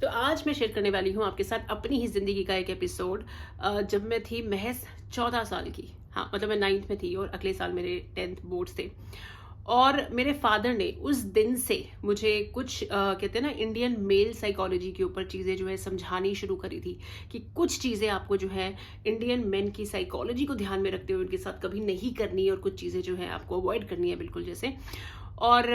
तो आज मैं शेयर करने वाली हूँ आपके साथ अपनी ही ज़िंदगी का एक एपिसोड। जब मैं थी महज़ 14 साल की। हाँ, मतलब मैं 9th में थी और अगले साल मेरे 10th बोर्ड्स थे। और मेरे फादर ने उस दिन से मुझे कुछ कहते हैं ना, इंडियन मेल साइकोलॉजी के ऊपर चीज़ें जो है समझानी शुरू करी थी कि कुछ चीज़ें आपको जो है इंडियन मेन की साइकोलॉजी को ध्यान में रखते हुए उनके साथ कभी नहीं करनी है और कुछ चीज़ें जो है आपको अवॉइड करनी है बिल्कुल जैसे। और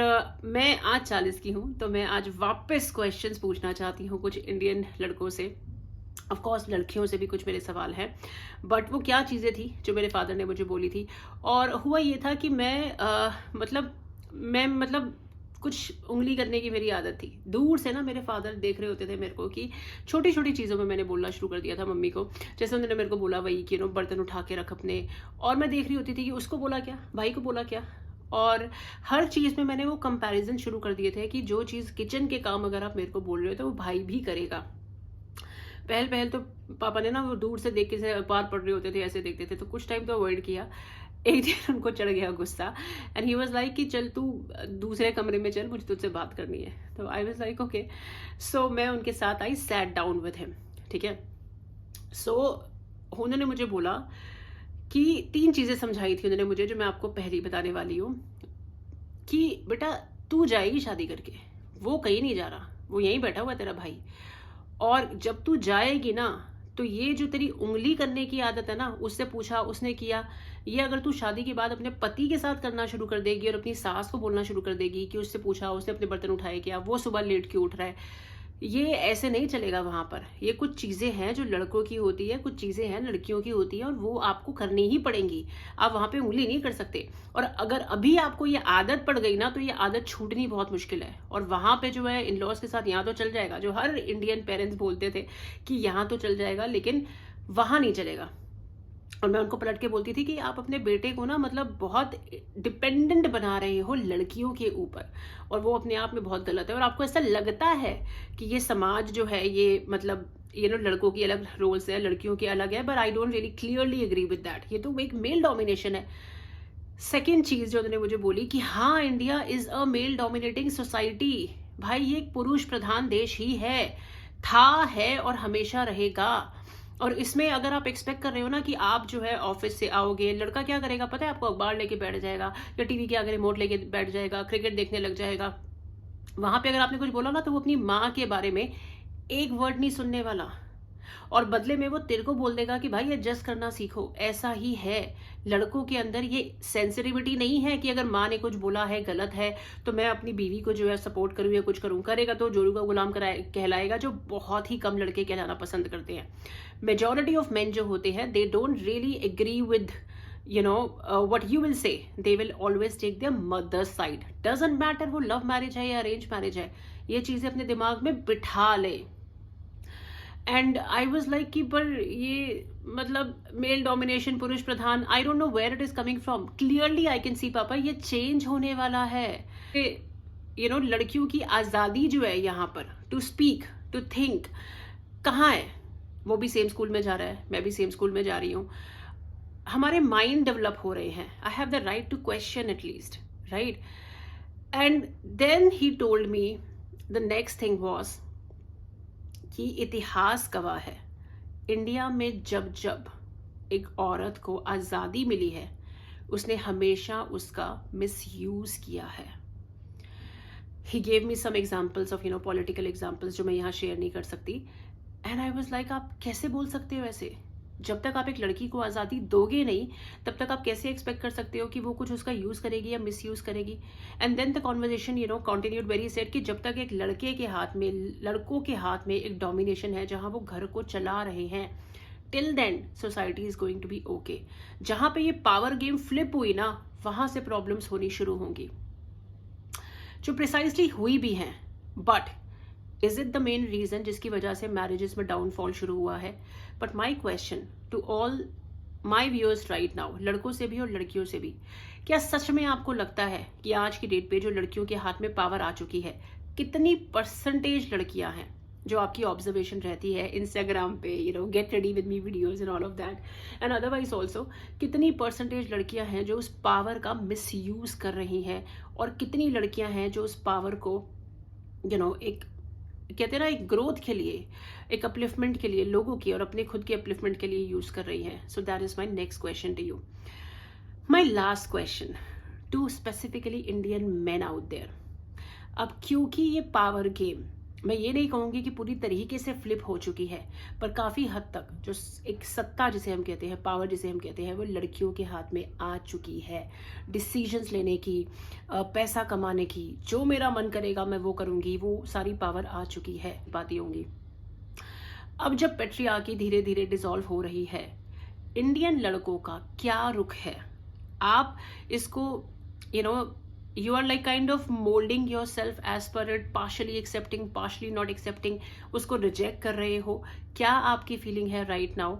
मैं आज 40 की हूँ, तो मैं आज वापस क्वेश्चंस पूछना चाहती हूँ कुछ इंडियन लड़कों से। ऑफ कोर्स लड़कियों से भी कुछ मेरे सवाल हैं, बट वो क्या चीज़ें थी जो मेरे फादर ने मुझे बोली थी। और हुआ ये था कि मैं कुछ उंगली करने की मेरी आदत थी। दूर से ना मेरे फादर देख रहे होते थे मेरे को कि छोटी छोटी चीज़ों में मैंने बोलना शुरू कर दिया था मम्मी को। जैसे उन्होंने मेरे को बोला वही कि बर्तन उठा के रख अपने, और मैं देख रही होती थी कि उसको बोला क्या, भाई को बोला क्या। और हर चीज़ में मैंने वो कंपैरिजन शुरू कर दिए थे कि जो चीज़ किचन के काम अगर आप मेरे को बोल रहे हो तो वो भाई भी करेगा। पहल पहल तो पापा ने ना वो दूर से देख के से पार पड़ रहे होते थे, ऐसे देखते थे, तो कुछ टाइम तो अवॉइड किया। एक दिन उनको चढ़ गया गुस्सा एंड ही वाज लाइक कि चल तू दूसरे कमरे में चल, मुझे तुझसे बात करनी है। तो आई वाज लाइक ओके। सो मैं उनके साथ आई, सैट डाउन विद हिम। ठीक है। सो उन्होंने मुझे बोला कि 3 चीज़ें समझाई थी उन्होंने मुझे, जो मैं आपको पहली बताने वाली हूँ। कि बेटा, तू जाएगी शादी करके, वो कहीं नहीं जा रहा, वो यहीं बैठा हुआ है तेरा भाई। और जब तू जाएगी ना, तो ये जो तेरी उंगली करने की आदत है ना, उससे पूछा उसने किया, ये अगर तू शादी के बाद अपने पति के साथ करना शुरू कर देगी और अपनी सास को बोलना शुरू कर देगी कि उससे पूछा उसने अपने बर्तन उठाए क्या, वो सुबह लेट क्यों उठ रहा है, ये ऐसे नहीं चलेगा वहां पर। ये कुछ चीजें हैं जो लड़कों की होती है, कुछ चीजें हैं लड़कियों की होती है, और वो आपको करनी ही पड़ेंगी। आप वहां पे उंगली नहीं कर सकते। और अगर अभी आपको ये आदत पड़ गई ना, तो ये आदत छूटनी बहुत मुश्किल है। और वहां पे जो है इन लॉज के साथ यहाँ तो चल जाएगा, जो हर इंडियन पेरेंट्स बोलते थे कि यहाँ तो चल जाएगा, लेकिन वहां नहीं चलेगा। और मैं उनको पलट के बोलती थी कि आप अपने बेटे को ना, मतलब बहुत डिपेंडेंट बना रहे हो लड़कियों के ऊपर, और वो अपने आप में बहुत गलत है। और आपको ऐसा लगता है कि ये समाज जो है ये, मतलब लड़कों की अलग रोल्स है, लड़कियों के अलग है, but I don't really clearly agree with that. ये तो एक मेल डोमिनेशन है। सेकेंड चीज जो उन्होंने मुझे बोली कि हाँ, India is a male dominating society. भाई, ये एक पुरुष प्रधान देश ही है और हमेशा रहेगा। और इसमें अगर आप एक्सपेक्ट कर रहे हो ना कि आप जो है ऑफिस से आओगे, लड़का क्या करेगा पता है आपको? अखबार लेके बैठ जाएगा या टीवी के आगे रिमोट लेके बैठ जाएगा, क्रिकेट देखने लग जाएगा। वहां पे अगर आपने कुछ बोला ना, तो वो अपनी माँ के बारे में एक वर्ड नहीं सुनने वाला, और बदले में वो तेरे को बोल देगा कि भाई एडजस्ट करना सीखो। ऐसा ही है। लड़कों के अंदर ये सेंसिटिविटी नहीं है कि अगर माँ ने कुछ बोला है गलत है तो मैं अपनी बीवी को जो है सपोर्ट करूँ या कुछ करूँ। करेगा तो जोरू का गुलाम कहलाएगा, जो बहुत ही कम लड़के कहलाना पसंद करते हैं। मेजोरिटी ऑफ मेन जो होते हैं, they don't really agree with what you will say. They will always take their mother's side. Doesn't matter वो लव मैरिज है या अरेंज मैरिज है, ये चीजें अपने दिमाग में बिठा ले। एंड आई वॉज लाइक कि पर ये, मतलब मेल डोमिनेशन, पुरुष प्रधान, I don't know where it is coming from. Clearly I can see पापा, ये चेंज होने वाला है। लड़कियों की आज़ादी जो है यहाँ पर, टू स्पीक, टू थिंक, कहाँ है? वो भी सेम स्कूल में जा रहा है, मैं भी सेम स्कूल में जा रही हूँ। हमारे माइंड डेवलप हो रहे हैं। I have the right to question at least, right? And then he told me the next thing was कि इतिहास गवाह है, इंडिया में जब जब एक औरत को आज़ादी मिली है, उसने हमेशा उसका मिसयूज किया है। He gave me some examples of political examples जो मैं यहाँ शेयर नहीं कर सकती। एंड आई वॉज लाइक, आप कैसे बोल सकते हो ऐसे? जब तक आप एक लड़की को आज़ादी दोगे नहीं, तब तक आप कैसे एक्सपेक्ट कर सकते हो कि वो कुछ उसका यूज़ करेगी या मिसयूज़ करेगी? And then the conversation continued very said कि जब तक एक लड़के के हाथ में, लड़कों के हाथ में एक डोमिनेशन है जहां वो घर को चला रहे हैं, till then society is going to be okay. जहां पे ये पावर गेम फ्लिप हुई ना, वहां से प्रॉब्लम्स होनी शुरू होंगी, जो प्रिसाइसली हुई भी हैं। But is it the main reason जिसकी वजह से मैरिजेस में डाउनफॉल शुरू हुआ है? But my question to all my viewers right now, लड़कों से भी और लड़कियों से भी, क्या सच में आपको लगता है कि आज की डेट पे जो लड़कियों के हाथ में पावर आ चुकी है, कितनी परसेंटेज लड़कियां हैं जो आपकी ऑब्जर्वेशन रहती है इंस्टाग्राम पे, get ready with me videos and all of that, and otherwise also, कितनी परसेंटेज लड़कियां हैं जो उस पावर का मिसयूज कर रही हैं, और कितनी लड़कियां हैं जो उस पावर को एक कहते हैं ना एक ग्रोथ के लिए, एक अपलिफ्टमेंट के लिए, लोगों की और अपने खुद के अपलिफ्टमेंट के लिए यूज कर रही हैं. So that is my next question to you. My last question to specifically Indian man out there. अब क्योंकि ये पावर गेम, मैं ये नहीं कहूँगी कि पूरी तरीके से फ्लिप हो चुकी है, पर काफ़ी हद तक जो एक सत्ता जिसे हम कहते हैं, पावर जिसे हम कहते हैं, वो लड़कियों के हाथ में आ चुकी है. डिसीजंस लेने की, पैसा कमाने की, जो मेरा मन करेगा मैं वो करूँगी, वो सारी पावर आ चुकी है, बातें होंगी. अब जब पेट्रियार्की धीरे धीरे डिसॉल्व हो रही है, इंडियन लड़कों का क्या रुख है? आप इसको you know you are like kind of molding yourself as per it, partially accepting, partially not accepting, उसको रिजेक्ट कर रहे हो. क्या आपकी फीलिंग है राइट नाउ?